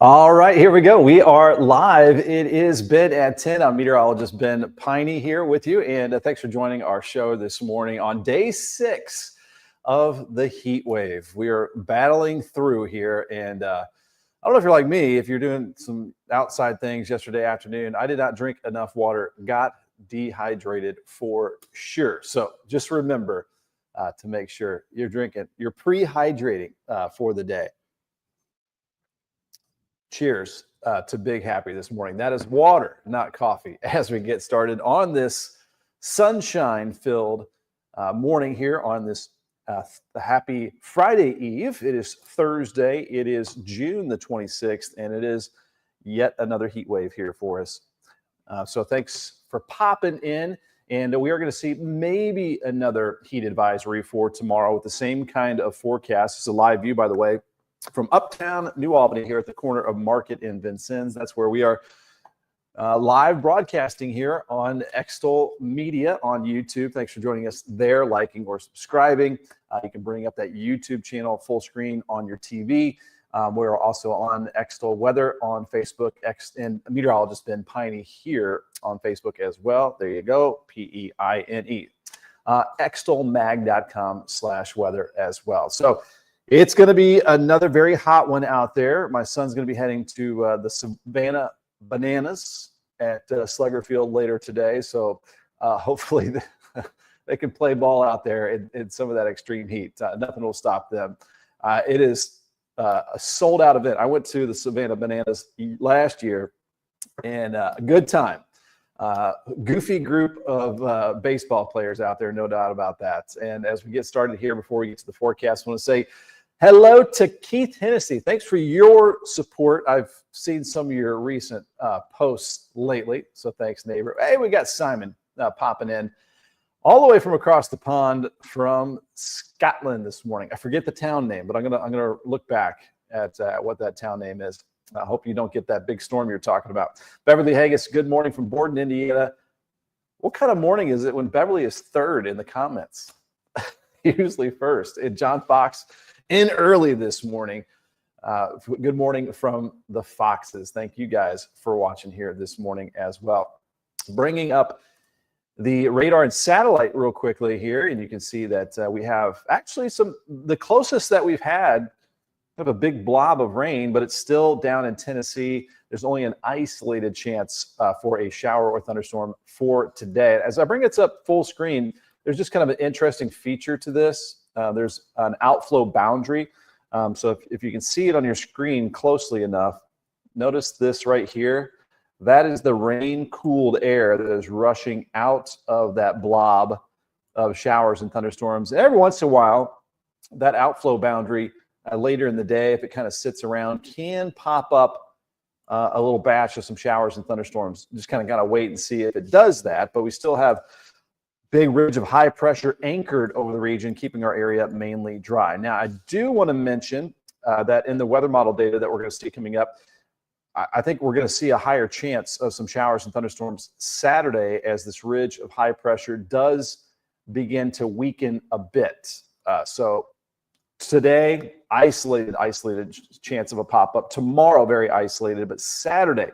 All right, here we go. We are live. It is Ben at 10. I'm meteorologist Ben Peine here with you, and thanks for joining our show this morning on day 6 of the heat wave. We are battling through here, and I don't know if you're like me, if you're doing some outside things yesterday afternoon. I did not drink enough water, got dehydrated for sure. So just remember to make sure you're pre-hydrating for the day. Cheers to Big Happy this morning. That is water, not coffee, as we get started on this sunshine-filled morning here on this happy Friday Eve. It is Thursday. It is June the 26th, and it is yet another heat wave here for us. So thanks for popping in. And we are going to see maybe another heat advisory for tomorrow with the same kind of forecast. It's a live view, by the way, from uptown New Albany here at the corner of Market and Vincennes. That's where we are live broadcasting here on Extol Media on YouTube. Thanks for joining us there, liking or subscribing. You can bring up that YouTube channel full screen on your TV. We're also on Extol Weather on Facebook, and Meteorologist Ben Peine here on Facebook as well. There you go, P-E-I-N-E. Extolmag.com/weather as well. So it's going to be another very hot one out there. My son's going to be heading to the Savannah Bananas at Slugger Field later today. So hopefully they can play ball out there in some of that extreme heat. Nothing will stop them. It is a sold-out event. I went to the Savannah Bananas last year, and a good time. Goofy group of baseball players out there, no doubt about that. And as we get started here, before we get to the forecast, I want to say hello to Keith Hennessy. Thanks for your support. I've seen some of your recent posts lately, so thanks, neighbor. Hey, we got Simon popping in all the way from across the pond from Scotland this morning. I forget the town name, but I'm gonna look back at what that town name is. I hope you don't get that big storm you're talking about. Beverly Haggis, good morning from Borden, Indiana. What kind of morning is it when Beverly is third in the comments? Usually first. And John Fox in early this morning. Good morning from the Foxes. Thank you guys for watching here this morning as well. Bringing up the radar and satellite real quickly here, and you can see that we have actually the closest that we've had. We have a big blob of rain, but it's still down in Tennessee. There's only an isolated chance for a shower or thunderstorm for today. As I bring it up full screen, there's just kind of an interesting feature to this. There's an outflow boundary. So if you can see it on your screen closely enough, notice this right here. That is the rain-cooled air that is rushing out of that blob of showers and thunderstorms. And every once in a while, that outflow boundary later in the day, if it kind of sits around, can pop up a little batch of some showers and thunderstorms. Just kind of got to wait and see if it does that. But we still have big ridge of high pressure anchored over the region, keeping our area mainly dry. Now, I do want to mention that in the weather model data that we're going to see coming up, I think we're going to see a higher chance of some showers and thunderstorms Saturday as this ridge of high pressure does begin to weaken a bit. So today, isolated chance of a pop-up. Tomorrow, very isolated, but Saturday,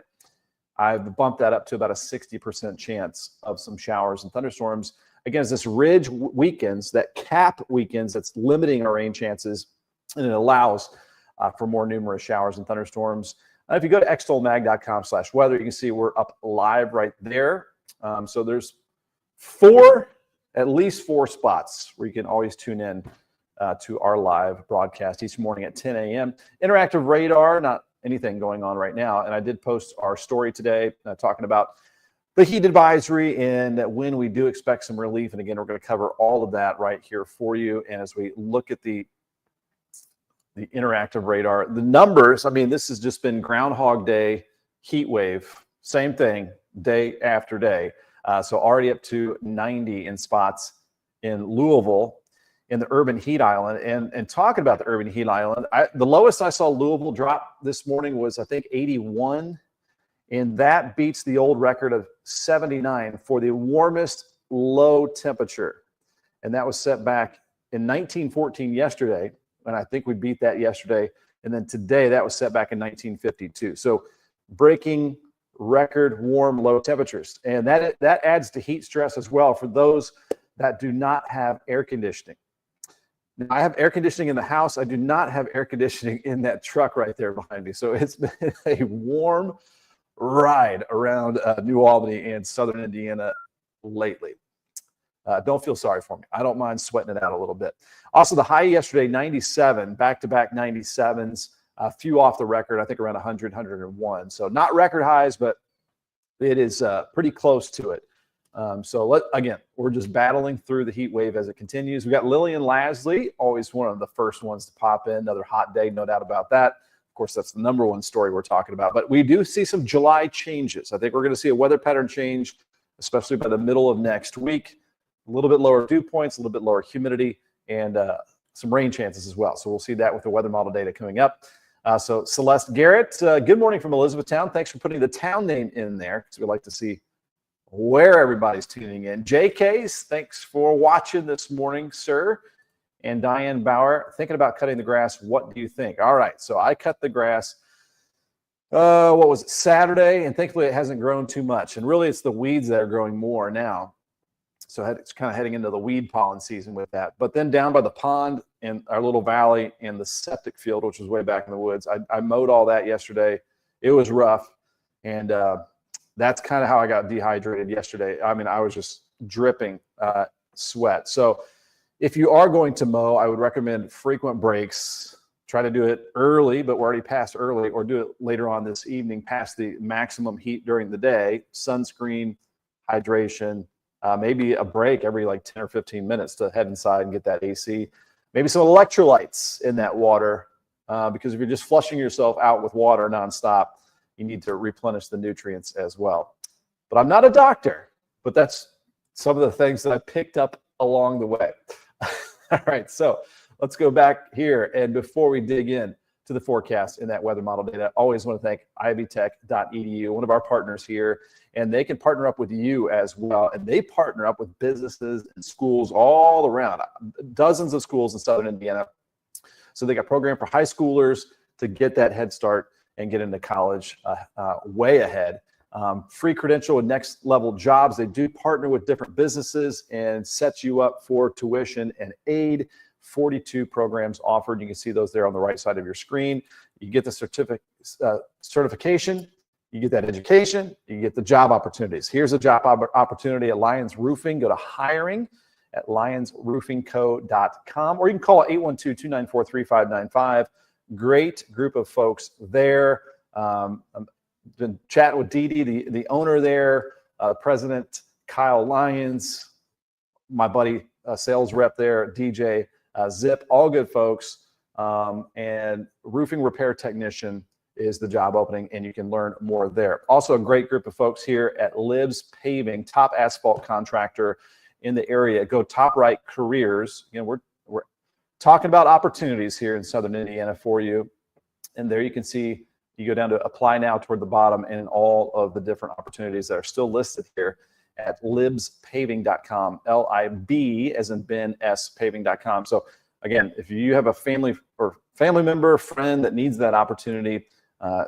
I've bumped that up to about a 60% chance of some showers and thunderstorms. Again, as this ridge weakens, that cap weakens, that's limiting our rain chances, and it allows for more numerous showers and thunderstorms. If you go to extolmag.com/weather, you can see we're up live right there. So there's at least four spots where you can always tune in to our live broadcast each morning at 10 a.m. Interactive radar, not anything going on right now. And I did post our story today talking about the heat advisory and when we do expect some relief. And again, we're going to cover all of that right here for you. And as we look at the interactive radar, the numbers, I mean, this has just been Groundhog Day heat wave, same thing day after day. So already up to 90 in spots in Louisville in the urban heat island. And talking about the urban heat island, the lowest I saw Louisville drop this morning was, I think, 81. And that beats the old record of 79 for the warmest low temperature. And that was set back in 1914 yesterday. And I think we beat that yesterday And then today, that was set back in 1952. So breaking record warm low temperatures. And that adds to heat stress as well for those that do not have air conditioning. Now, I have air conditioning in the house. I do not have air conditioning in that truck right there behind me. So it's been a warm ride around New Albany and southern Indiana lately. Don't feel sorry for me. I don't mind sweating it out a little bit. Also, the high yesterday, 97, back-to-back 97s, a few off the record, I think around 100, 101. So not record highs, but it is pretty close to it. Again, we're just battling through the heat wave as it continues. We got Lillian Lasley, always one of the first ones to pop in. Another hot day, no doubt about that. Of course, that's the number one story we're talking about. But we do see some July changes. I think we're going to see a weather pattern change, especially by the middle of next week. A little bit lower dew points, a little bit lower humidity, and some rain chances as well. So we'll see that with the weather model data coming up. So Celeste Garrett, good morning from Elizabethtown. Thanks for putting the town name in there because we'd like to see where everybody's tuning in. JK's, thanks for watching this morning, sir. And Diane Bauer, thinking about cutting the grass. What do you think? All right, so I cut the grass, what was it, Saturday, and thankfully it hasn't grown too much. And really it's the weeds that are growing more now. So it's kind of heading into the weed pollen season with that. But then down by the pond in our little valley and the septic field, which was way back in the woods, I mowed all that yesterday. It was rough. And that's kind of how I got dehydrated yesterday. I mean, I was just dripping sweat. So if you are going to mow, I would recommend frequent breaks. Try to do it early, but we're already past early, or do it later on this evening past the maximum heat during the day. Sunscreen, hydration, maybe a break every like 10 or 15 minutes to head inside and get that AC. Maybe some electrolytes in that water, because if you're just flushing yourself out with water nonstop, you need to replenish the nutrients as well. But I'm not a doctor, but that's some of the things that I picked up along the way. All right, so let's go back here. And before we dig in to the forecast in that weather model data, I always want to thank ivytech.edu, one of our partners here, and they can partner up with you as well. And they partner up with businesses and schools all around, dozens of schools in southern Indiana. So they got a program for high schoolers to get that head start and get into college way ahead. Free credential and next level jobs. They do partner with different businesses and set you up for tuition and aid. 42 programs offered. You can see those there on the right side of your screen. You get the certification, you get that education, you get the job opportunities. Here's a job opportunity at Lyons Roofing. Go to hiring at lyonsroofingco.com, or you can call 812-294-3595. Great group of folks there. I've been chatting with Dee Dee, the owner there, President Kyle Lyons, my buddy, sales rep there, DJ Zip, all good folks. And roofing repair technician is the job opening, and you can learn more there. Also a great group of folks here at Libs Paving, top asphalt contractor in the area. Go top right, careers. Again, we're talking about opportunities here in southern Indiana for you. And there you can see, you go down to apply now toward the bottom, and all of the different opportunities that are still listed here at libspaving.com, L-I-B as in Ben, S, paving.com. So again, if you have a family member, friend that needs that opportunity,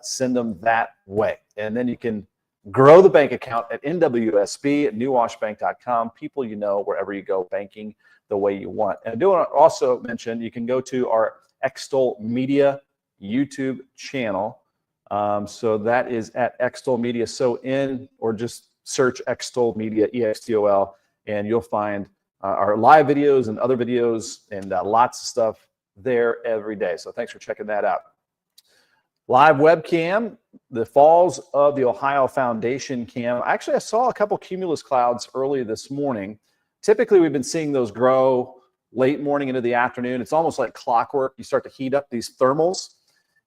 send them that way. And then you can grow the bank account at NWSB at newwashbank.com. People you know, wherever you go, banking the way you want. And I do want to also mention, you can go to our Extol Media YouTube channel. So that is at Extol Media. So or just search Extol Media, E-X-T-O-L, and you'll find our live videos and other videos and lots of stuff there every day. So thanks for checking that out. Live webcam, the Falls of the Ohio Foundation cam. Actually, I saw a couple cumulus clouds early this morning. Typically, we've been seeing those grow late morning into the afternoon. It's almost like clockwork. You start to heat up these thermals,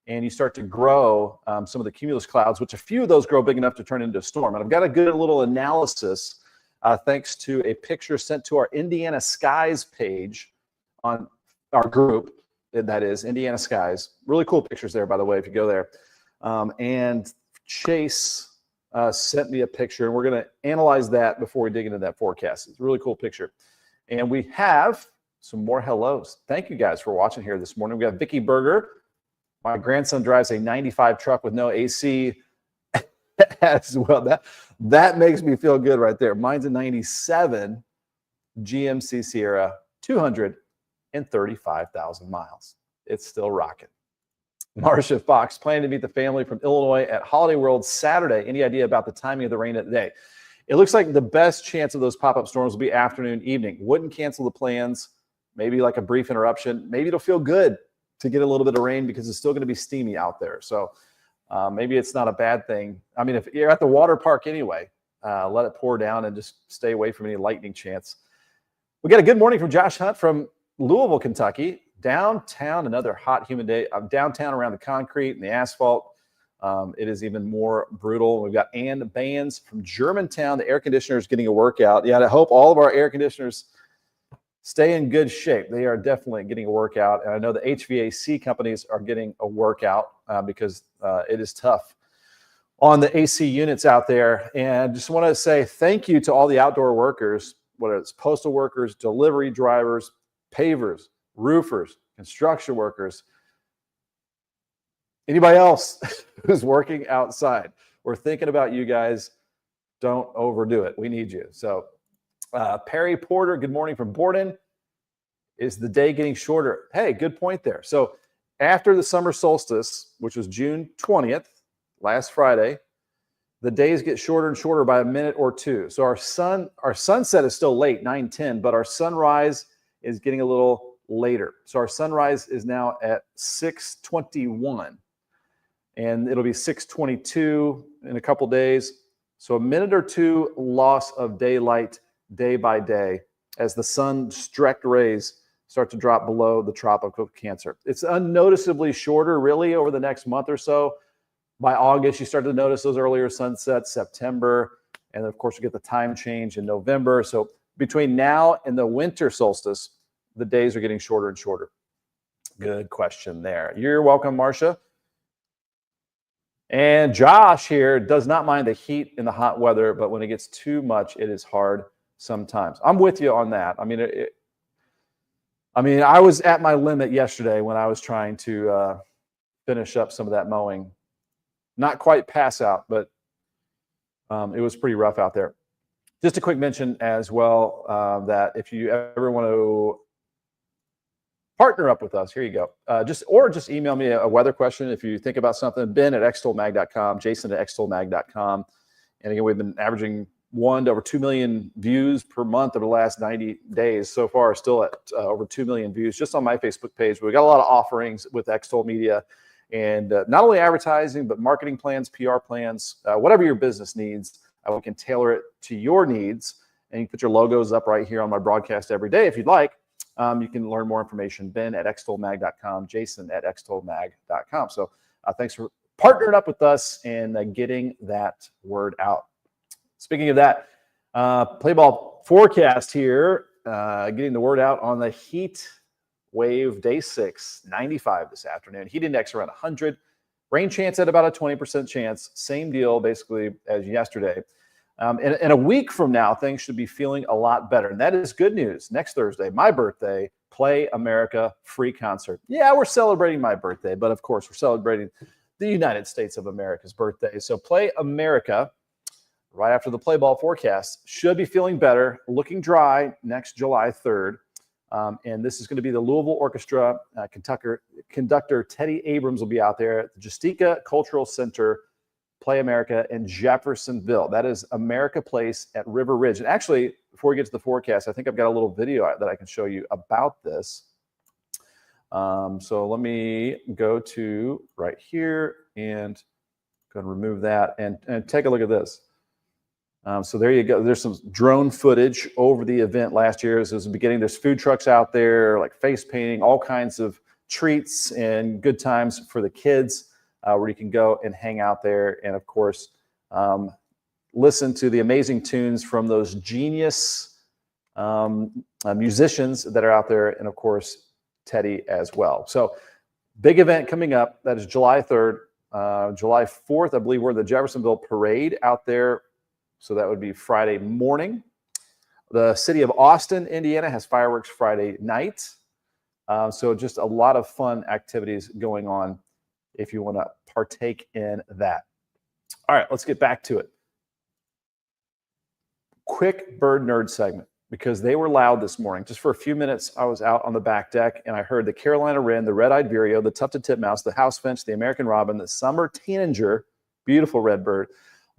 and you start to grow some of the cumulus clouds, which a few of those grow big enough to turn into a storm. And I've got a good little analysis thanks to a picture sent to our Indiana Skies page on our group. That is Indiana Skies. Really cool pictures there, by the way, if you go there. And Chase sent me a picture, and we're going to analyze that before we dig into that forecast. It's a really cool picture. And we have some more hellos. Thank you guys for watching here this morning. We got Vicky Berger. My grandson drives a 95 truck with no AC as well. That makes me feel good right there. Mine's a 97 GMC Sierra, 235,000 miles. It's still rocking. Marcia Fox planning to meet the family from Illinois at Holiday World Saturday. Any idea about the timing of the rain of the day? It looks like the best chance of those pop-up storms will be afternoon, evening. Wouldn't cancel the plans. Maybe like a brief interruption. Maybe it'll feel good to get a little bit of rain because it's still going to be steamy out there. So maybe it's not a bad thing. I mean, if you're at the water park anyway, let it pour down and just stay away from any lightning chance. We got a good morning from Josh Hunt from Louisville, Kentucky. Downtown, another hot, humid day. Downtown around the concrete and the asphalt. It is even more brutal. We've got Ann Bands from Germantown. The air conditioner is getting a workout. Yeah, I hope all of our air conditioners stay in good shape. They are definitely getting a workout. And I know the HVAC companies are getting a workout because it is tough on the AC units out there. And just want to say thank you to all the outdoor workers, whether it's postal workers, delivery drivers, pavers, roofers, construction workers, anybody else who's working outside. We're thinking about you guys. Don't overdo it. We need you. So Perry Porter, good morning from Borden. Is the day getting shorter? Hey, good point there. So after the summer solstice, which was June 20th, last Friday, the days get shorter and shorter by a minute or two. So our sunset is still late, 9:10, but our sunrise is getting a little later. So our sunrise is now at 6:21, and it'll be 6:22 in a couple days. So a minute or two loss of daylight day by day as the sun's direct rays start to drop below the Tropic of Cancer. It's unnoticeably shorter, really, over the next month or so. By August, you start to notice those earlier sunsets, September, and of course, you get the time change in November. So between now and the winter solstice, the days are getting shorter and shorter. Good question there. You're welcome, Marcia. And Josh here does not mind the heat in the hot weather, but when it gets too much, it is hard sometimes. I'm with you on that. I mean, I was at my limit yesterday when I was trying to finish up some of that mowing. Not quite pass out, but it was pretty rough out there. Just a quick mention as well that if you ever want to partner up with us, here you go. Just email me a weather question if you think about something. Ben at extolmag.com, Jason at extolmag.com. And again, we've been averaging 1 to over 2 million views per month over the last 90 days. So far, still at over 2 million views just on my Facebook page. But we got a lot of offerings with Extol Media. And not only advertising, but marketing plans, PR plans, whatever your business needs, we can tailor it to your needs. And you can put your logos up right here on my broadcast every day if you'd like. You can learn more information, Ben at extolmag.com, Jason at extolmag.com. So thanks for partnering up with us and getting that word out. Speaking of that, play ball forecast here, getting the word out on the heat wave day 6, 95 this afternoon. Heat index around 100. Rain chance at about a 20% chance. Same deal basically as yesterday. In a week from now, things should be feeling a lot better. And that is good news. Next Thursday, my birthday, Play America free concert. Yeah, we're celebrating my birthday, but of course we're celebrating the United States of America's birthday. So Play America, right after the play ball forecast, should be feeling better, looking dry next July 3rd. And this is going to be the Louisville Orchestra. Conductor Teddy Abrams will be out there at the Justica Cultural Center, Play America in Jeffersonville. That is America Place at River Ridge. And actually, before we get to the forecast, I think I've got a little video that I can show you about this. So let me go to right here and go and remove that and take a look at this. So there you go. There's some drone footage over the event last year. As it was the beginning, there's food trucks out there, like face painting, all kinds of treats and good times for the kids where you can go and hang out there. And of course, listen to the amazing tunes from those genius musicians that are out there. And of course, Teddy as well. So big event coming up. That is July 3rd. July 4th, I believe we're in the Jeffersonville Parade out there. So that would be Friday morning. The city of Austin, Indiana has fireworks Friday night. So just a lot of fun activities going on if you want to partake in that. All right, let's get back to it. Quick bird nerd segment, because they were loud this morning. Just for a few minutes, I was out on the back deck, and I heard the Carolina wren, the red-eyed vireo, the tufted titmouse, the house finch, the American robin, the summer tanager, beautiful red bird,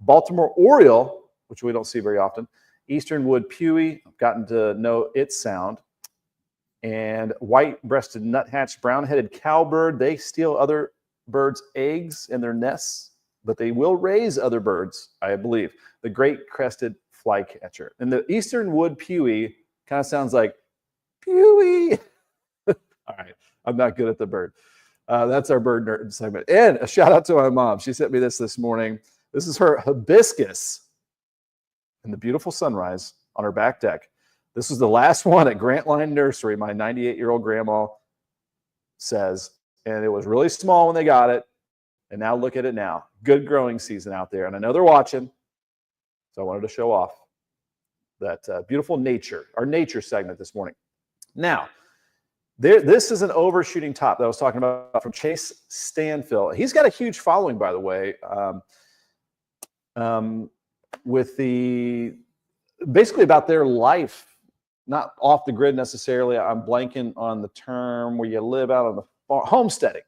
Baltimore oriole, which we don't see very often, eastern wood pewee, I've gotten to know its sound, and white-breasted nuthatch, brown-headed cowbird. They steal other birds' eggs in their nests, but they will raise other birds, I believe. The great crested flycatcher. And the eastern wood pewee kind of sounds like pewee. All right, I'm not good at the bird. That's our bird nerd segment. And a shout out to my mom. She sent me this morning. This is her hibiscus in the beautiful sunrise on her back deck. This was the last one at Grantline Nursery, my 98-year-old grandma says. And it was really small when they got it. And now look at it now. Good growing season out there. And I know they're watching. So I wanted to show off that beautiful nature, our nature segment this morning. Now, this is an overshooting top that I was talking about from Chase Stanfill. He's got a huge following, by the way, with basically about their life, not off the grid necessarily. I'm blanking on the term where you live out on the farm. Homesteading.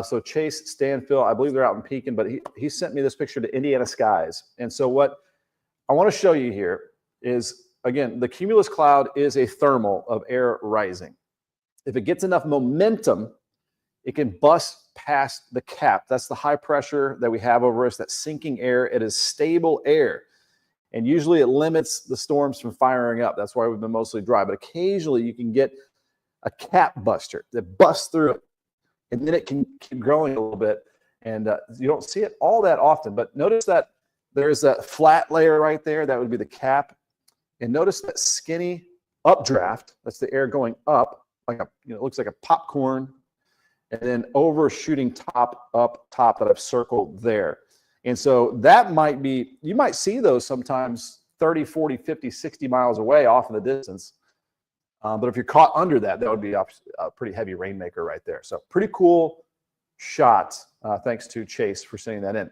So Chase Stanfill, I believe they're out in Pekin, but he sent me this picture to Indiana skies. And so what I want to show you here is, again, the cumulus cloud is a thermal of air rising. If it gets enough momentum, it can bust past the cap. That's the high pressure that we have over us, that sinking air. It is stable air. And usually it limits the storms from firing up. That's why we've been mostly dry. But occasionally you can get a cap buster that busts through it. And then it can keep growing a little bit. And you don't see it all that often. But notice that there's that flat layer right there. That would be the cap. And notice that skinny updraft. That's the air going up, like it looks like a popcorn. And then overshooting top, up top that I've circled there. And so that might be, you might see those sometimes 30, 40, 50, 60 miles away off in the distance. But if you're caught under that, that would be a pretty heavy rainmaker right there. So pretty cool shot. Thanks to Chase for sending that in.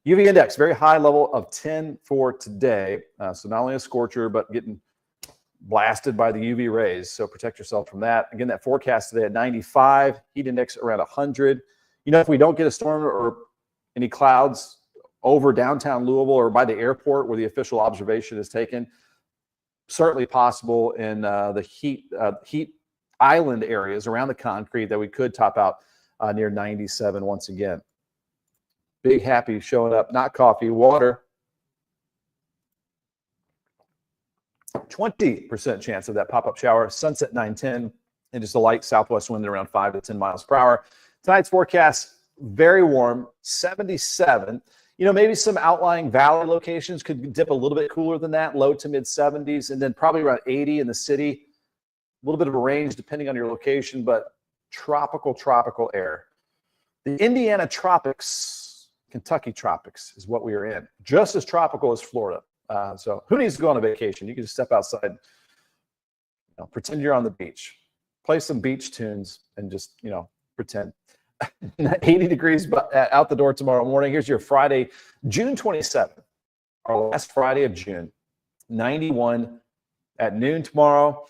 UV index, very high level of 10 for today. So not only a scorcher, but getting blasted by the UV rays. So protect yourself from that. Again, that forecast today at 95, heat index around 100. You know, if we don't get a storm or any clouds over downtown Louisville or by the airport where the official observation is taken, certainly possible in the heat island areas around the concrete that we could top out near 97 once again. Big Happy showing up, not coffee, water. 20% chance of that pop-up shower, sunset 9:10, and just a light southwest wind around 5 to 10 miles per hour. Tonight's forecast, very warm, 77. You know, maybe some outlying valley locations could dip a little bit cooler than that, low to mid 70s, and then probably around 80 in the city. A little bit of a range depending on your location, but tropical air. The Indiana tropics, Kentucky tropics is what we are in. Just as tropical as Florida. So who needs to go on a vacation? You can just step outside, pretend you're on the beach, play some beach tunes, and just, pretend. 80 degrees out the door tomorrow morning. Here's your Friday, June 27th, our last Friday of June. 91 at noon tomorrow,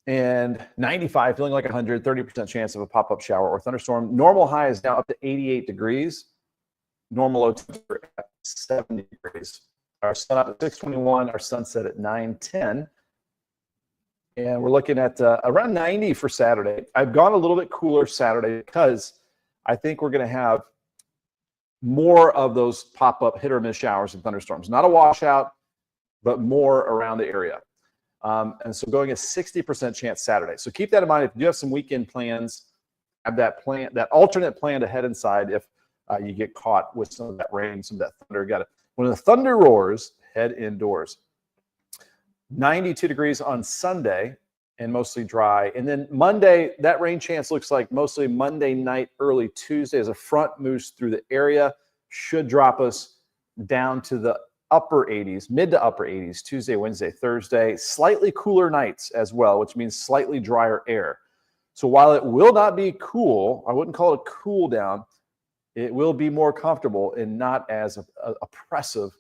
and 95, feeling like 100, 30% chance of a pop-up shower or thunderstorm. Normal high is now up to 88 degrees. Normal low temperature at 70 degrees. Our sun up at 6:21, our sunset at 9:10. And we're looking at around 90 for Saturday. I've gone a little bit cooler Saturday because I think we're going to have more of those pop-up hit or miss showers and thunderstorms. Not a washout, but more around the area. And so going a 60% chance Saturday. So keep that in mind. If you do have some weekend plans, have that alternate plan to head inside if you get caught with some of that rain, some of that thunder. When the thunder roars, head indoors. 92 degrees on Sunday and mostly dry. And then Monday, that rain chance looks like mostly Monday night, early Tuesday as a front moves through the area. Should drop us down to the upper 80s, mid to upper 80s, Tuesday, Wednesday, Thursday. Slightly cooler nights as well, which means slightly drier air. So while it will not be cool, I wouldn't call it a cool down, it will be more comfortable and not as oppressive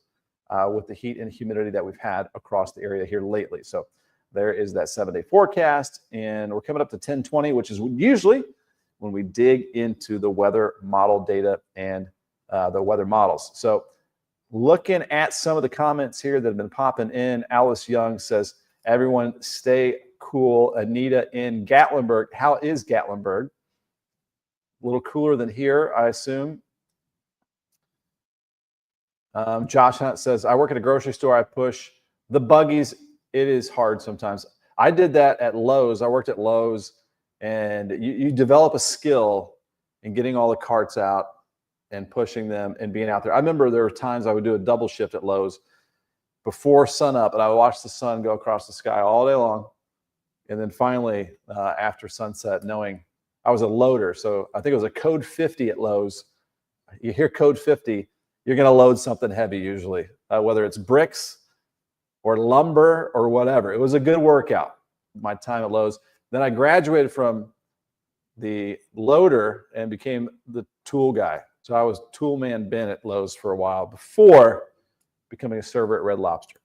with the heat and humidity that we've had across the area here lately. So there is that 7-day forecast, and we're coming up to 1020, which is usually when we dig into the weather model data and the weather models. So looking at some of the comments here that have been popping in, Alice Young says, everyone stay cool. Anita in Gatlinburg. How is Gatlinburg? A little cooler than here, I assume. Josh Hunt says, I work at a grocery store. I push the buggies. It is hard sometimes. I did that at Lowe's. I worked at Lowe's, and you develop a skill in getting all the carts out and pushing them and being out there. I remember there were times I would do a double shift at Lowe's before sunup, and I would watch the sun go across the sky all day long. And then finally, after sunset, knowing I was a loader, so I think it was a code 50 at Lowe's. You hear code 50, you're going to load something heavy usually, whether it's bricks or lumber or whatever. It was a good workout, my time at Lowe's. Then I graduated from the loader and became the tool guy. So I was tool man Ben at Lowe's for a while before becoming a server at Red Lobster.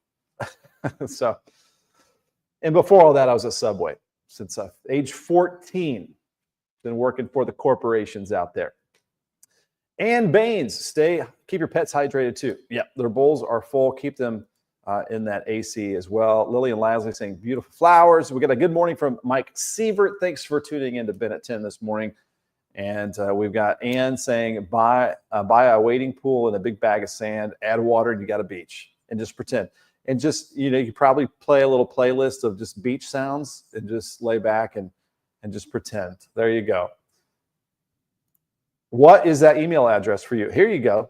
And before all that, I was at Subway since age 14. Been working for the corporations out there. And Baines, keep your pets hydrated too. Yeah, their bowls are full. Keep them in that AC as well. Lily and Lasley saying beautiful flowers. We got a good morning from Mike Sievert. Thanks for tuning in to Ben at 10 this morning. And we've got Ann saying buy a wading pool and a big bag of sand, add water, and you got a beach. And just pretend. And just, you probably play a little playlist of just beach sounds and just lay back and just pretend. There you go. What is that email address for you? Here you go.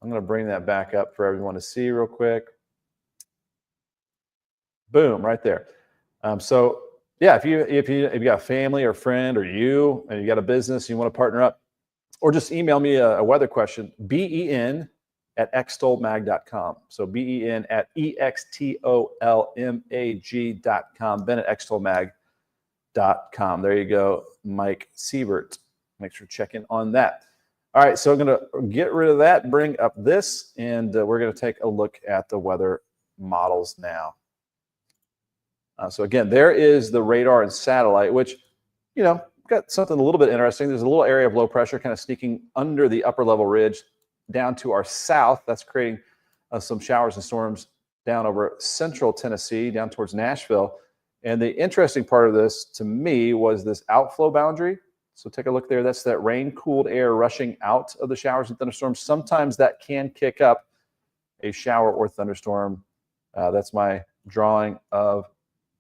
I'm going to bring that back up for everyone to see real quick. Boom, right there. So yeah, if you got a family or a friend or you got a business, you want to partner up, or just email me a weather question, ben@extolmag.com. So ben@extolmag.com, ben@extolmag.com. There you go, Mike Sievert. Make sure to check in on that. All right, so I'm going to get rid of that, bring up this, and we're going to take a look at the weather models now. So again, there is the radar and satellite, which, got something a little bit interesting. There's a little area of low pressure kind of sneaking under the upper level ridge down to our south. That's creating some showers and storms down over central Tennessee, down towards Nashville. And the interesting part of this, to me, was this outflow boundary. So take a look there. That's that rain-cooled air rushing out of the showers and thunderstorms. Sometimes that can kick up a shower or thunderstorm. That's my drawing of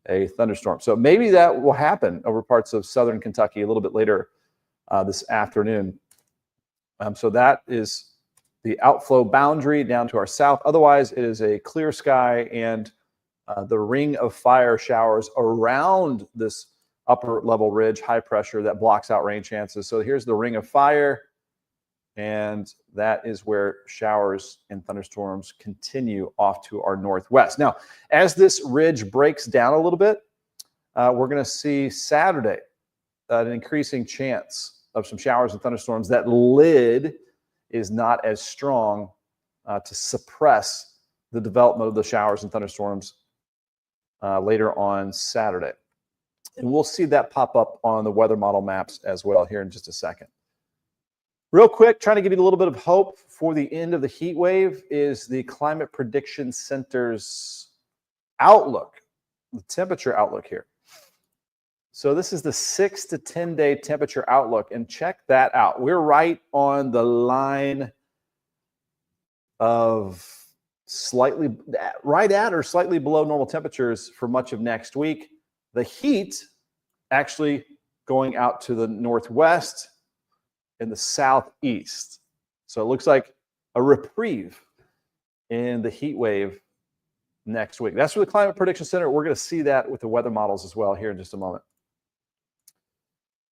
a thunderstorm. So maybe that will happen over parts of southern Kentucky a little bit later this afternoon. So that is the outflow boundary down to our south. Otherwise, it is a clear sky and the ring of fire showers around this upper level ridge, high pressure that blocks out rain chances. So here's the ring of fire, and that is where showers and thunderstorms continue off to our northwest. Now, as this ridge breaks down a little bit, we're going to see Saturday an increasing chance of some showers and thunderstorms. That lid is not as strong to suppress the development of the showers and thunderstorms later on Saturday. And we'll see that pop up on the weather model maps as well here in just a second. Real quick, trying to give you a little bit of hope for the end of the heat wave is the Climate Prediction Center's outlook, the temperature outlook here. So this is the 6 to 10 day temperature outlook, and check that out. We're right on the line of right at or slightly below normal temperatures for much of next week. The heat actually going out to the northwest and the southeast. So it looks like a reprieve in the heat wave next week. That's for the Climate Prediction Center. We're going to see that with the weather models as well here in just a moment.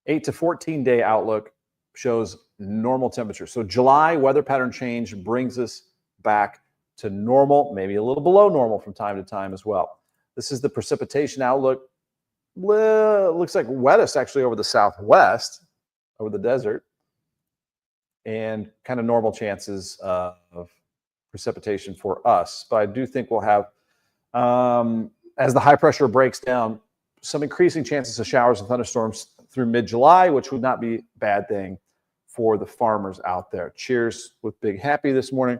8 to 14 day outlook shows normal temperature. So July weather pattern change brings us back to normal, maybe a little below normal from time to time as well. This is the precipitation outlook. looks like wettest actually over the southwest, over the desert, and kind of normal chances of precipitation for us. But I do think we'll have, as the high pressure breaks down, some increasing chances of showers and thunderstorms through mid-July, which would not be a bad thing for the farmers out there. Cheers with Big Happy this morning.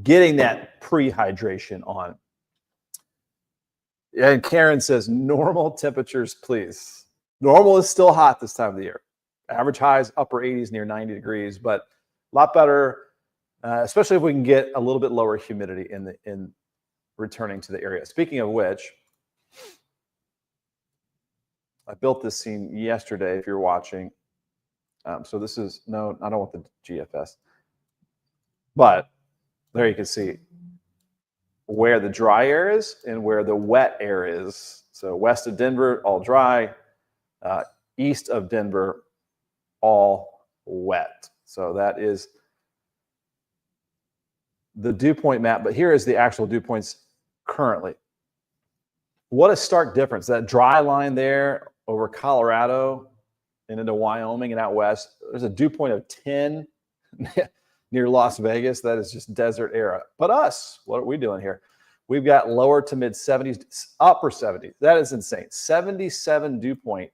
Getting that pre-hydration on. And Karen says, normal temperatures, please. Normal is still hot this time of the year. Average highs, upper 80s, near 90 degrees, but a lot better, especially if we can get a little bit lower humidity in returning to the area. Speaking of which, I built this scene yesterday, if you're watching. So this is, no, I don't want the GFS. But there you can see where the dry air is and where the wet air is. So west of Denver, all dry. East of Denver, all wet. So that is the dew point map. But here is the actual dew points currently. What a stark difference. That dry line there over Colorado and into Wyoming and out west, there's a dew point of 10 near Las Vegas. That is just desert era. But us, what are we doing here? We've got lower to mid 70s, upper 70s. That is insane. 77 dew point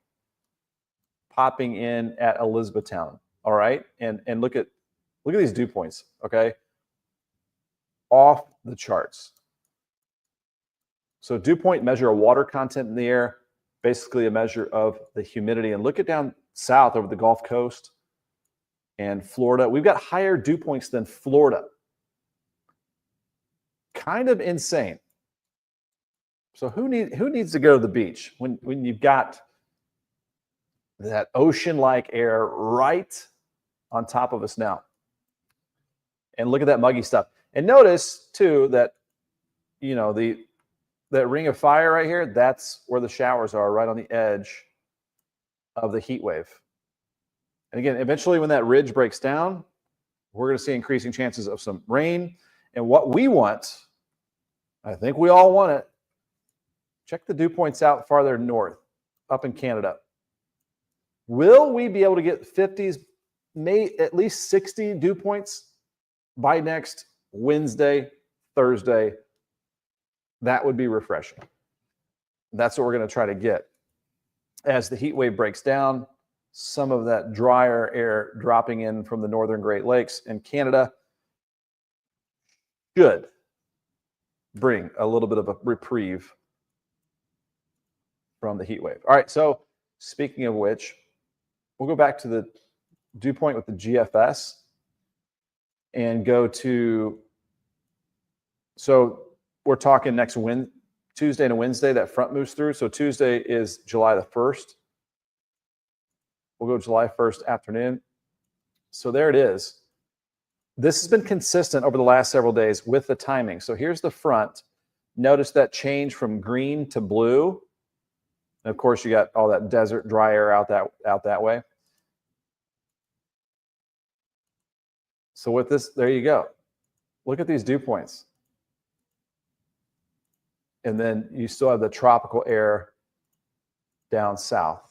popping in at Elizabethtown. All right. And look at these dew points. Okay. Off the charts. So dew point measure of water content in the air, basically a measure of the humidity. And look at down south over the Gulf Coast and Florida. We've got higher dew points than Florida. Kind of insane. So who needs to go to the beach when you've got that ocean-like air right on top of us now? And look at that muggy stuff. And notice too that, you know, that ring of fire right here, that's where the showers are, right on the edge of the heat wave. And again, eventually when that ridge breaks down, we're going to see increasing chances of some rain. And what we want, I think we all want it, check the dew points out farther north, up in Canada. Will we be able to get 50s, at least 60 dew points by next Wednesday, Thursday? That would be refreshing. That's what we're going to try to get. As the heat wave breaks down, some of that drier air dropping in from the northern Great Lakes and Canada should bring a little bit of a reprieve from the heat wave. All right, so speaking of which, we'll go back to the dew point with the GFS and go to, so we're talking next Tuesday and Wednesday, that front moves through. So Tuesday is July the 1st. We'll go July 1st afternoon. So there it is. This has been consistent over the last several days with the timing. So here's the front. Notice that change from green to blue. And of course, you got all that desert dry air out that way. So with this, there you go. Look at these dew points. And then you still have the tropical air down south.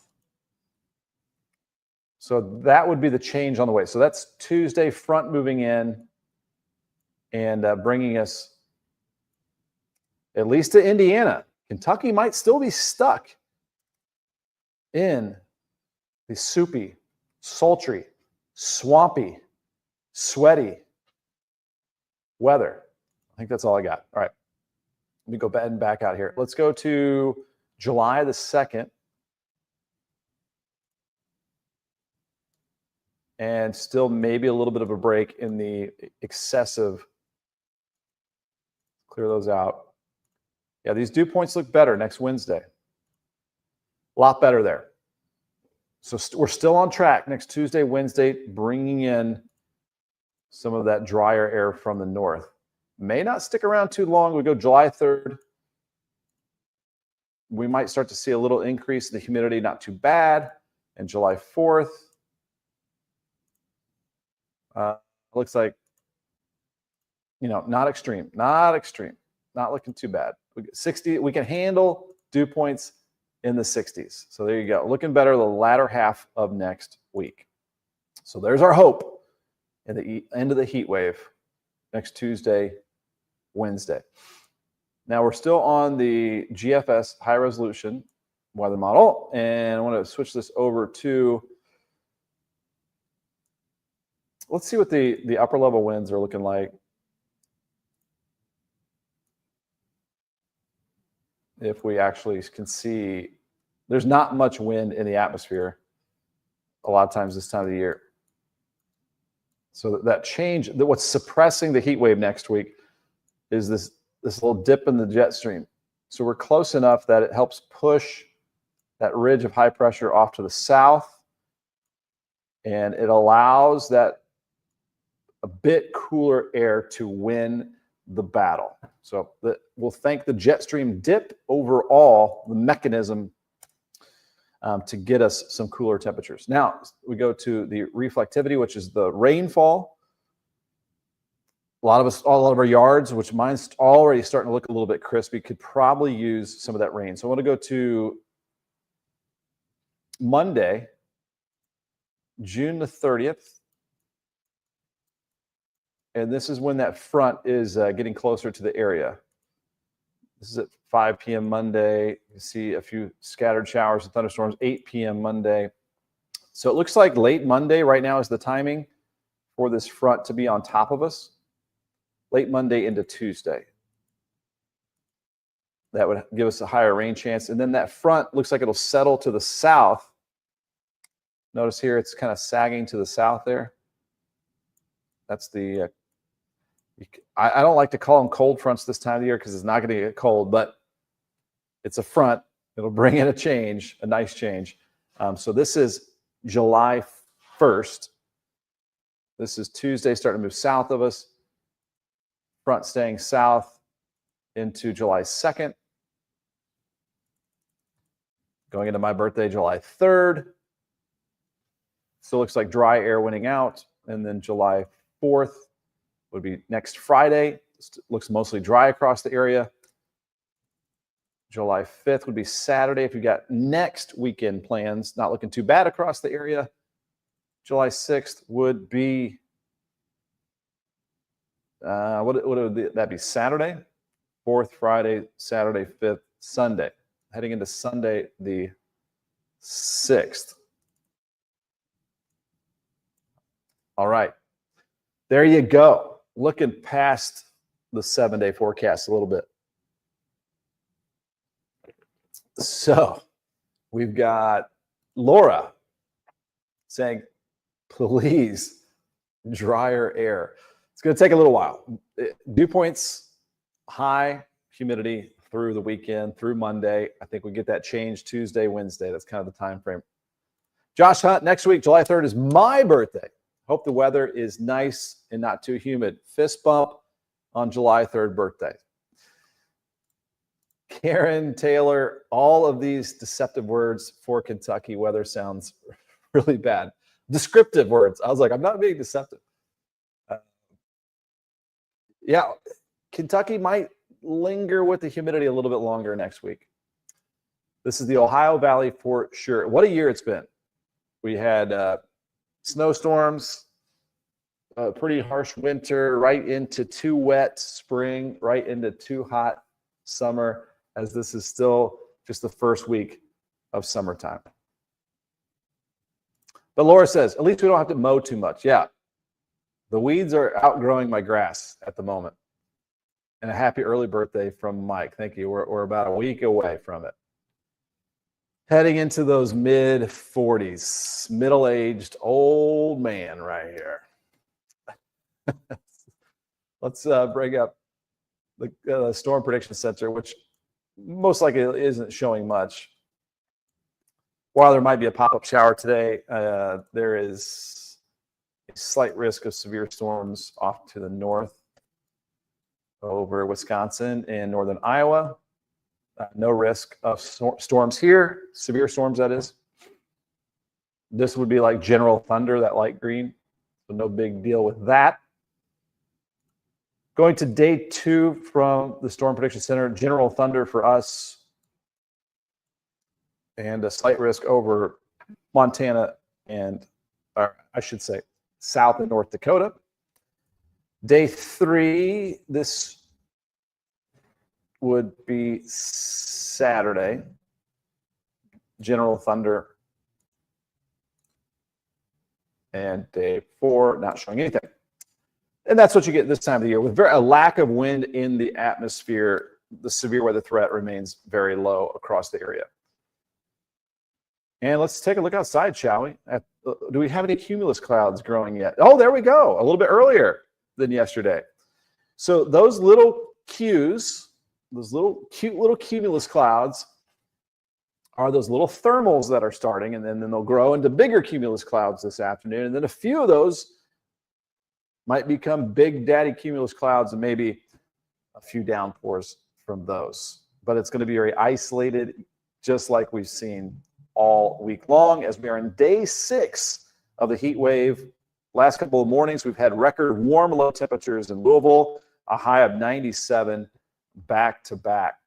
So that would be the change on the way. So that's Tuesday, front moving in and bringing us at least to Indiana. Kentucky might still be stuck in the soupy, sultry, swampy, sweaty weather. I think that's all I got. All right. Let me go back out here. Let's go to July the 2nd. And still maybe a little bit of a break in the excessive. Clear those out. Yeah, these dew points look better next Wednesday. A lot better there. So we're still on track next Tuesday, Wednesday, bringing in some of that drier air from the north. May not stick around too long. We go July 3rd. We might start to see a little increase in the humidity, not too bad. And July 4th. Looks like, you know, not extreme, not looking too bad. We get 60, we can handle Dew points in the 60s. So there you go. Looking better the latter half of next week. So there's our hope in the end of the heat wave next Tuesday, Wednesday. Now we're still on the GFS high resolution weather model, and I want to switch this over to, let's see what the upper level winds are looking like. If we actually can see, there's not much wind in the atmosphere a lot of times this time of the year. So that change, what's suppressing the heat wave next week is this little dip in the jet stream. So we're close enough that it helps push that ridge of high pressure off to the south, and it allows that a bit cooler air to win the battle. So we'll thank the jet stream dip overall, the mechanism to get us some cooler temperatures. Now we go to the reflectivity, which is the rainfall. All of our yards, which mine's already starting to look a little bit crispy, could probably use some of that rain. So I want to go to Monday, June the 30th. And this is when that front is getting closer to the area. This is at 5 p.m. Monday. You see a few scattered showers and thunderstorms, 8 p.m. Monday. So it looks like late Monday right now is the timing for this front to be on top of us. Late Monday into Tuesday. That would give us a higher rain chance. And then that front looks like it'll settle to the south. Notice here it's kind of sagging to the south there. That's the, I don't like to call them cold fronts this time of the year because it's not going to get cold, but it's a front. It'll bring in a change, a nice change. So this is July 1st. This is Tuesday starting to move south of us. Front staying south into July 2nd. Going into my birthday, July 3rd. Still looks like dry air winning out. And then July 4th would be next Friday. Looks mostly dry across the area. July 5th would be Saturday. If you've got next weekend plans, not looking too bad across the area. July 6th would be, what would that be? Saturday, 4th, Friday, Saturday, 5th, Sunday. Heading into Sunday, the 6th. All right. There you go. Looking past the 7-day forecast a little bit. So we've got Laura saying, please, drier air. It's going to take a little while. Dew points high, humidity through the weekend, through Monday. I think we get that change Tuesday, Wednesday. That's kind of the time frame. Josh Hunt, next week, July 3rd, is my birthday. Hope the weather is nice and not too humid. Fist bump on July 3rd birthday. Karen, Taylor, all of these deceptive words for Kentucky weather sounds really bad. Descriptive words. I was like, I'm not being deceptive. Yeah, Kentucky might linger with the humidity a little bit longer next week. This is the Ohio Valley for sure. What a year it's been. We had snowstorms, a pretty harsh winter, right into too wet spring, right into too hot summer, as this is still just the first week of summertime. But Laura says, at least we don't have to mow too much. Yeah, the weeds are outgrowing my grass at the moment. And a happy early birthday from Mike. Thank you. We're about a week away from it. Heading into those mid-40s, middle-aged old man right here. Let's bring up the Storm Prediction Center, which most likely isn't showing much. While there might be a pop-up shower today, there is a slight risk of severe storms off to the north over Wisconsin and northern Iowa. No risk of storms here, severe storms, that is. This would be like general thunder, that light green. So no big deal with that. Going to day 2 from the Storm Prediction Center, general thunder for us and a slight risk over Montana and, or I should say, South and North Dakota. Day 3, this would be Saturday. General thunder. And day 4, not showing anything. And that's what you get this time of the year. With a lack of wind in the atmosphere, the severe weather threat remains very low across the area. And let's take a look outside, shall we? Do we have any cumulus clouds growing yet? Oh, there we go. A little bit earlier than yesterday. So those little cues, those little cute little cumulus clouds are those little thermals that are starting, and then they'll grow into bigger cumulus clouds this afternoon. And then a few of those might become big daddy cumulus clouds, and maybe a few downpours from those. But it's going to be very isolated, just like we've seen all week long, as we are in day 6 of the heat wave. Last couple of mornings, we've had record warm low temperatures in Louisville, a high of 97 back to back.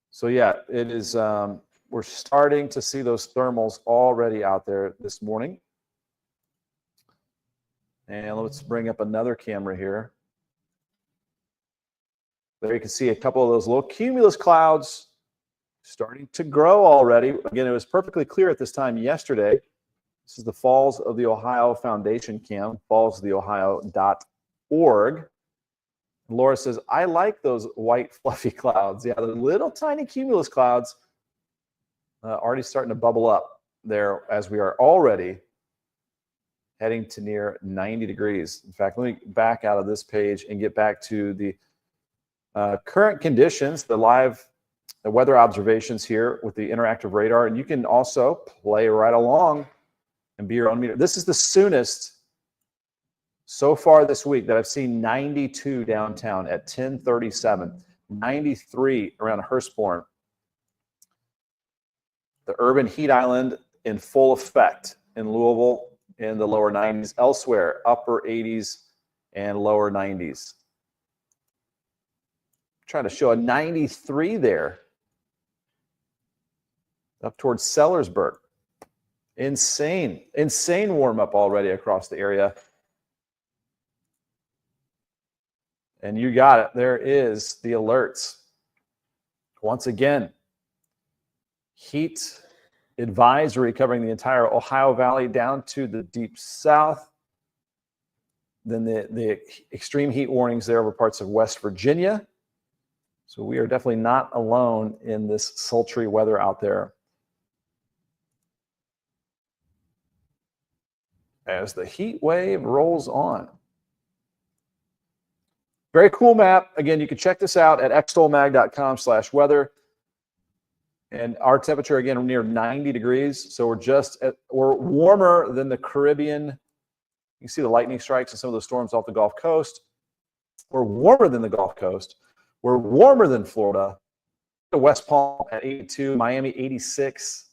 So yeah, it is. We're starting to see those thermals already out there this morning. And let's bring up another camera here. There you can see a couple of those little cumulus clouds starting to grow already. Again, it was perfectly clear at this time yesterday. This is the Falls of the Ohio Foundation Cam, fallsoftheohio.org. Laura says, I like those white fluffy clouds. Yeah, the little tiny cumulus clouds already starting to bubble up there as we are already heading to near 90 degrees. In fact, let me back out of this page and get back to the current conditions, the weather observations here with the interactive radar. And you can also play right along and be your own meter. This is the soonest so far this week that I've seen 92 downtown at 10:37, 93 around Hurstbourne. The urban heat island in full effect in Louisville in the lower 90s. Elsewhere, upper 80s and lower 90s. Trying to show a 93 there up towards Sellersburg. Insane warm up already across the area. And you got it. There is the alerts. Once again, heat advisory covering the entire Ohio Valley down to the deep south. Then the extreme heat warnings there over parts of West Virginia. So we are definitely not alone in this sultry weather out there. As the heat wave rolls on. Very cool map. Again, you can check this out at extolmag.com/weather. And our temperature, again, near 90 degrees. So we're warmer than the Caribbean. You can see the lightning strikes and some of those storms off the Gulf Coast. We're warmer than the Gulf Coast. We're warmer than Florida. West Palm at 82, Miami 86.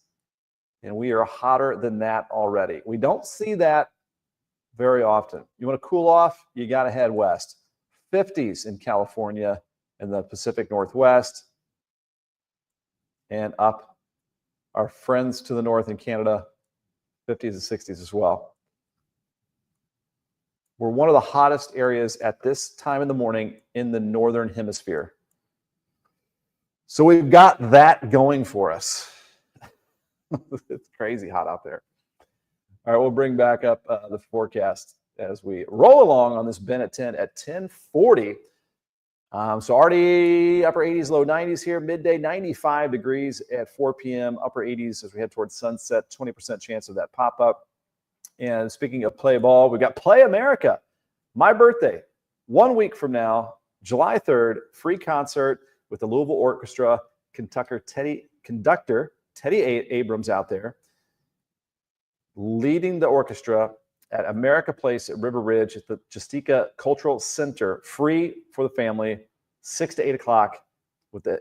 And we are hotter than that already. We don't see that very often. You want to cool off, you got to head west. 50s in California and the Pacific Northwest. And up our friends to the north in Canada, 50s and 60s as well. We're one of the hottest areas at this time in the morning in the northern hemisphere. So we've got that going for us. It's crazy hot out there. All right, we'll bring back up the forecast as we roll along on this Ben at 10 at 10:40. So already upper 80s, low 90s here. Midday, 95 degrees at 4 p.m. Upper 80s as we head towards sunset. 20% chance of that pop-up. And speaking of play ball, we got Play America. My birthday, 1 week from now, July 3rd, free concert with the Louisville Orchestra, conductor Teddy Abrams out there, leading the orchestra at America Place at River Ridge at the Justica Cultural Center, free for the family, 6 to 8 o'clock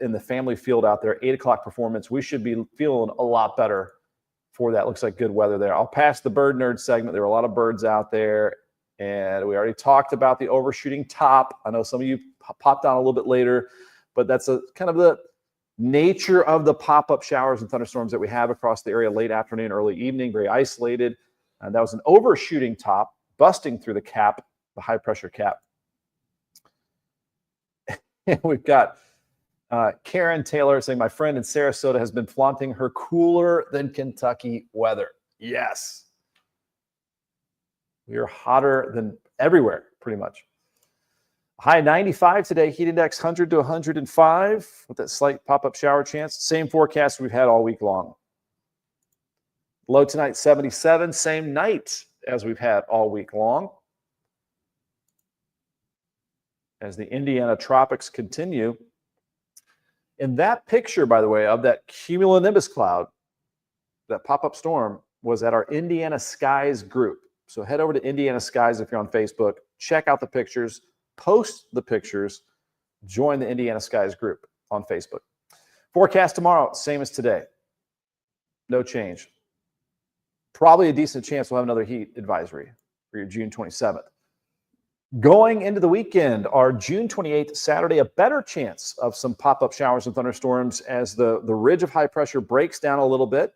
in the family field out there, 8 o'clock performance. We should be feeling a lot better for that. Looks like good weather there. I'll pass the bird nerd segment. There were a lot of birds out there, and we already talked about the overshooting top. I know some of you popped on a little bit later, but that's a kind of nature of the pop-up showers and thunderstorms that we have across the area late afternoon, early evening, very isolated. And that was an overshooting top, busting through the cap, the high pressure cap. And we've got Karen Taylor saying, my friend in Sarasota has been flaunting her cooler than Kentucky weather. Yes. We are hotter than everywhere, pretty much. High 95 today, heat index 100 to 105 with that slight pop-up shower chance. Same forecast we've had all week long. Low tonight, 77. Same night as we've had all week long. As the Indiana tropics continue. In that picture, by the way, of that cumulonimbus cloud, that pop-up storm was at our Indiana Skies group. So head over to Indiana Skies if you're on Facebook. Check out the pictures. Post the pictures, join the Indiana Skies group on Facebook. Forecast tomorrow, same as today. No change. Probably a decent chance we'll have another heat advisory for your June 27th. Going into the weekend, our June 28th, Saturday, a better chance of some pop-up showers and thunderstorms as the ridge of high pressure breaks down a little bit.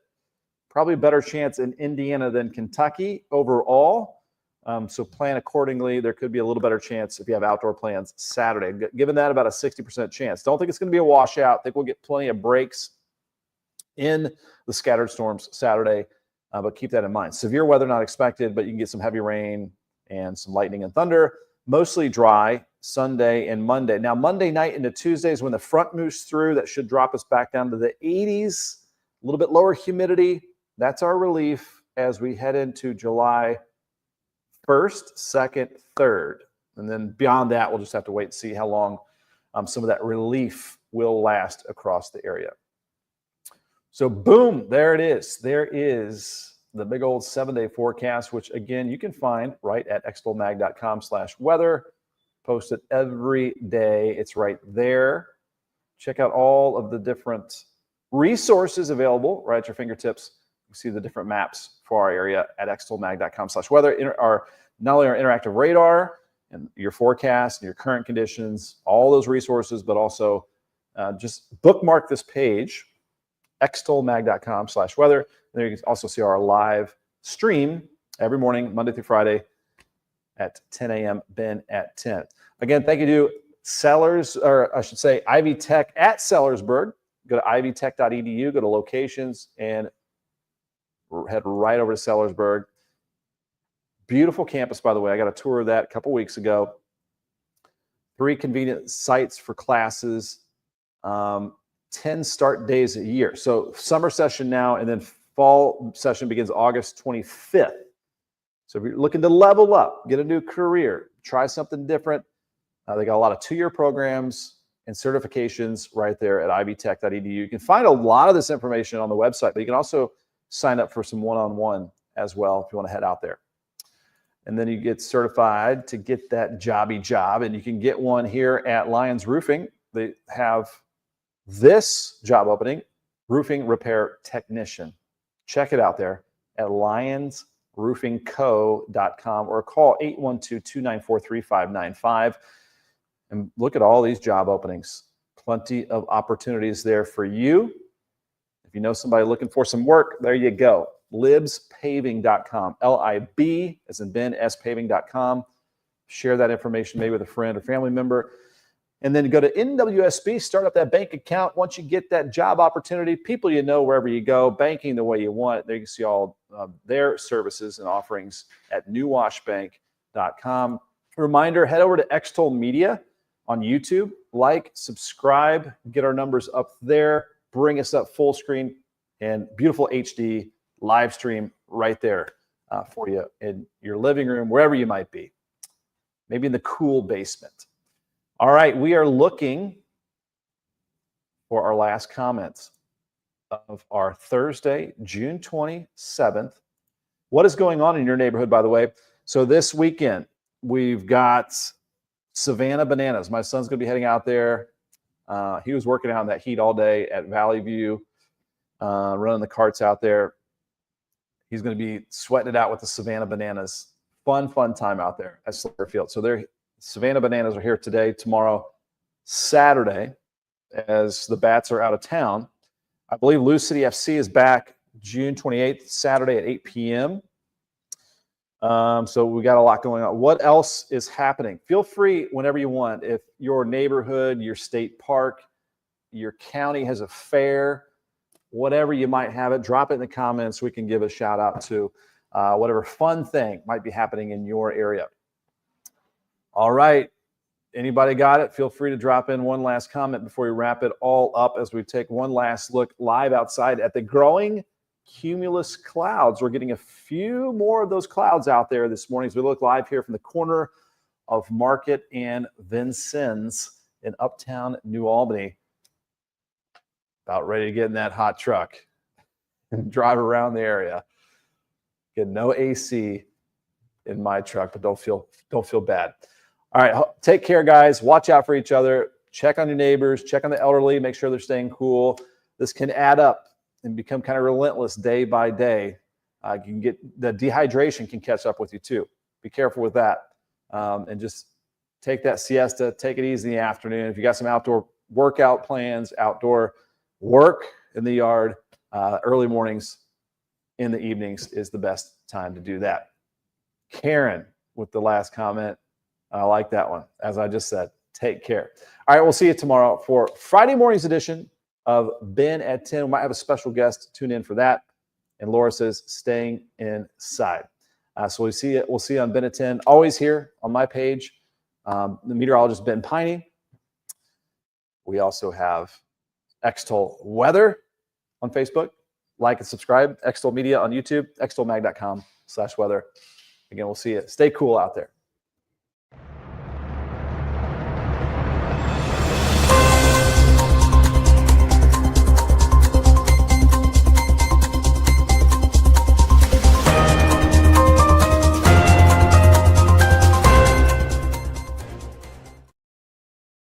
Probably a better chance in Indiana than Kentucky overall. So plan accordingly. There could be a little better chance if you have outdoor plans Saturday. Given that, about a 60% chance. Don't think it's going to be a washout. I think we'll get plenty of breaks in the scattered storms Saturday, but keep that in mind. Severe weather not expected, but you can get some heavy rain and some lightning and thunder. Mostly dry Sunday and Monday. Now, Monday night into Tuesday is when the front moves through. That should drop us back down to the 80s. A little bit lower humidity. That's our relief as we head into July 1st, 2nd, 3rd. And then beyond that, we'll just have to wait and see how long some of that relief will last across the area. So boom, there it is. There is the big old 7-day forecast, which again, you can find right at extolmag.com/weather. Post it every day. It's right there. Check out all of the different resources available right at your fingertips. You see the different maps for our area at extolmag.com/weather. Not only our interactive radar and your forecast and your current conditions, all those resources, but also just bookmark this page, extolmag.com/weather. There you can also see our live stream every morning, Monday through Friday at 10 a.m., Ben at 10. Again, thank you to Sellers, or I should say Ivy Tech at Sellersburg. Go to ivytech.edu, go to locations, and head right over to Sellersburg. Beautiful campus, by the way. I got a tour of that a couple weeks ago. 3 convenient sites for classes, 10 start days a year. So summer session now, and then fall session begins August 25th. So if you're looking to level up, get a new career, try something different, they got a lot of 2-year programs and certifications right there at ivytech.edu. You can find a lot of this information on the website, but you can also sign up for some one-on-one as well if you want to head out there. And then you get certified to get that jobby job, and you can get one here at Lyons Roofing. They have this job opening, roofing repair technician. Check it out there at lyonsroofingco.com or call 812-294-3595 and look at all these job openings. Plenty of opportunities there for you. If you know somebody looking for some work, there you go. libspaving.com, L-I-B as in Ben, spaving.com. Share that information maybe with a friend or family member. And then go to NWSB, start up that bank account. Once you get that job opportunity, people you know wherever you go, banking the way you want it. There you can see all their services and offerings at newwashbank.com. Reminder, head over to Extol Media on YouTube. Like, subscribe, get our numbers up there. Bring us up full screen and beautiful HD live stream right there for you in your living room, wherever you might be. Maybe in the cool basement. All right, we are looking for our last comments of our Thursday, June 27th. What is going on in your neighborhood, by the way? So this weekend, we've got Savannah Bananas. My son's going to be heading out there. He was working out in that heat all day at Valley View, running the carts out there. He's going to be sweating it out with the Savannah Bananas. Fun time out there at Slugger Field. So Savannah Bananas are here today, tomorrow, Saturday as the Bats are out of town. I believe Lou City FC is back June 28th, Saturday at 8 p.m. So we got a lot going on. What else is happening? Feel free whenever you want. If your neighborhood, your state park, your county has a fair, whatever you might have it, drop it in the comments. We can give a shout out to whatever fun thing might be happening in your area. All right. Anybody got it? Feel free to drop in one last comment before we wrap it all up as we take one last look live outside at the growing cumulus clouds. We're getting a few more of those clouds out there this morning as we look live here from the corner of Market and Vincennes in uptown New Albany. About ready to get in that hot truck and drive around the area. Get no AC in my truck, but don't feel bad. All right, take care, guys. Watch out for each other. Check on your neighbors. Check on the elderly. Make sure they're staying cool. This can add up and become kind of relentless day by day. You can get the dehydration can catch up with you too. Be careful with that, and just take that siesta. Take it easy in the afternoon. If you got some outdoor workout plans, outdoor work in the yard, early mornings, in the evenings is the best time to do that. Karen with the last comment. I like that one. As I just said, take care. All right, we'll see you tomorrow for Friday morning's edition of Ben at 10. We might have a special guest. Tune in for that. And Laura says, staying inside. So we'll see you on Ben at 10. Always here on my page, the meteorologist Ben Peine. We also have Extol Weather on Facebook. Like and subscribe. Extol Media on YouTube. extolmag.com/weather. Again, we'll see you. Stay cool out there.